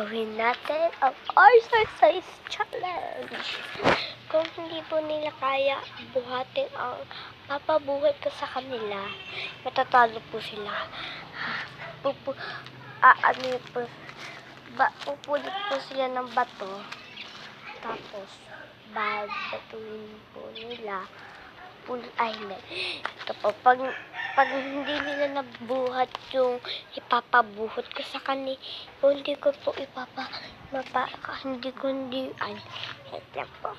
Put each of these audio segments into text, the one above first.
gagawin natin ang exercise challenge. Kung hindi po nila kaya buhatin ang papabuhat ko sa kanila, matatalo po sila. Pupulit po sila ng bato, tapos babatuin po nila. Ito po, pag hindi nila nabuhat yung ipapabuhat ko sa kanila, hindi ko po wait lang po.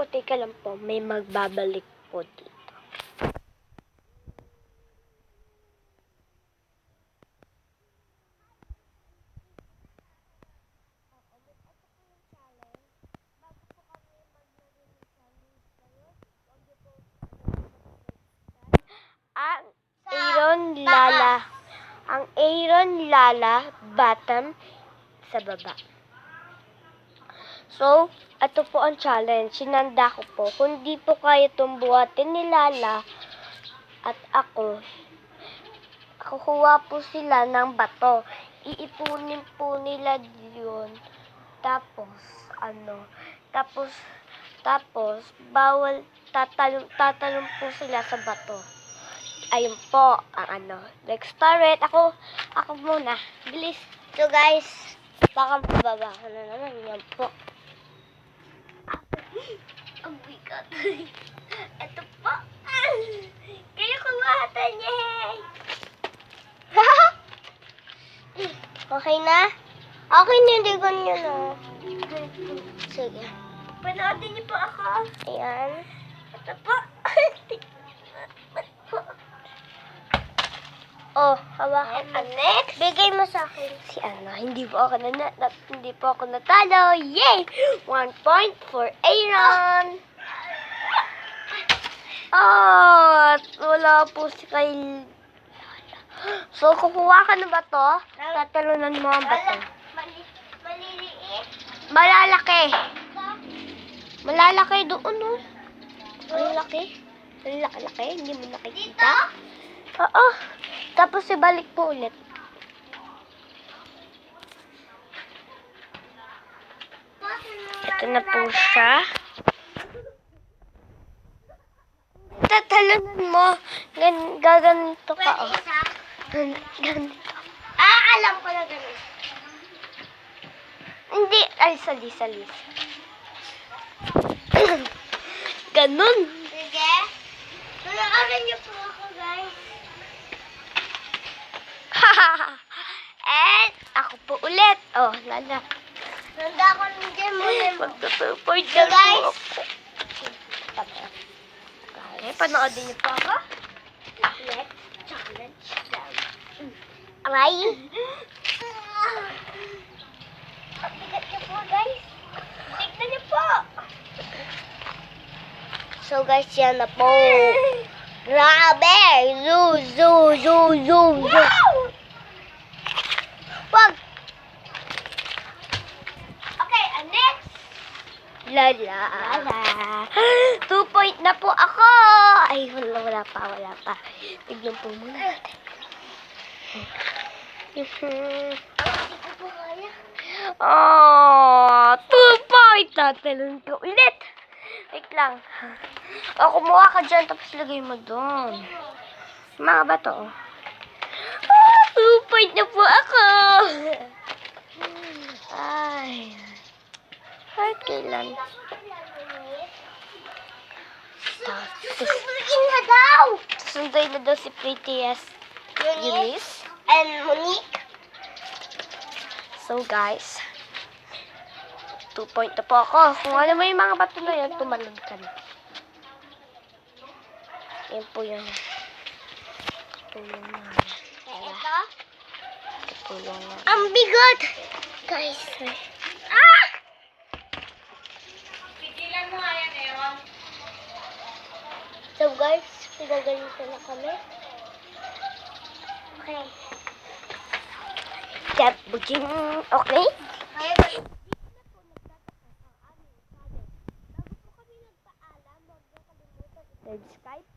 Teka lang po, may magbabalik po dito. Ang Aaron Lala bottom sa baba. So, ito po ang challenge. Sinanda ko po. Kung di po kaya itong buhatin ni Lala at ako, kukuha po sila ng bato. Iipunin po nila yun. Tapos, bawal tatalon po sila sa bato. Ayun po, Let's start. Ako muna. Bilis. So guys, baka mababa ko na naman. Yan po. Oh my God. Ito po. Kaya kumahatan niya. Okay na? Okay na, hindi ganyan na. Sige. Panoodin niyo po ako. Ayan. Ito po. Oh, hawakan mo. Next. Bigay mo sa akin. Hindi po ako natalo. Yay! 1 point for Aaron. Wala po si kay. So, kukuha ka ng bato. Tatalunan mo ang bato. Maliliit? Malalaki doon, no? Malalaki? Hindi mo nakikita? Oo. Tapos ibalik po ulit. Ito na po siya. Tatalunan mo. Gaganito ka, oh. Ganito. Alam ko na ganito. Hindi. Salis. Ganun. Sige. Tulungan niyo po ako, guys. And ako po ulit. Oh, Lala. Nanda ako nandiyan muna. Magtutupoid na po ako. Okay, panoodin niyo po ako. Let's challenge them. Aray. Pagbigat niyo po, guys. Tignan niyo po. So, guys, yan na po. Grabe! Zoom! Wow! Wag! Okay, next! Lala. 2 point na po ako! Ay, wala pa. Tignan po muna natin. Hindi ko po kaya. 2 point! Tatalon ko ulit! Wait lang. Kumuha ka dyan, tapos lagay mo doon. Mga bato. 2 point na po ako. Ay. Kahit kailan. Susunduin na daw. Susunduin na daw si Prettiest Eunice and Monique. So guys, 2 point na po ako. Kung ano mo yung mga bato na yan, tumalon ka na. Yan po yun. Tulong na. Ito? Tulong na. Ang bigot! Guys. Pigilan mo nga yan, Ewan. So guys, pinagalitan na kami. Okay. Okay? Subscribe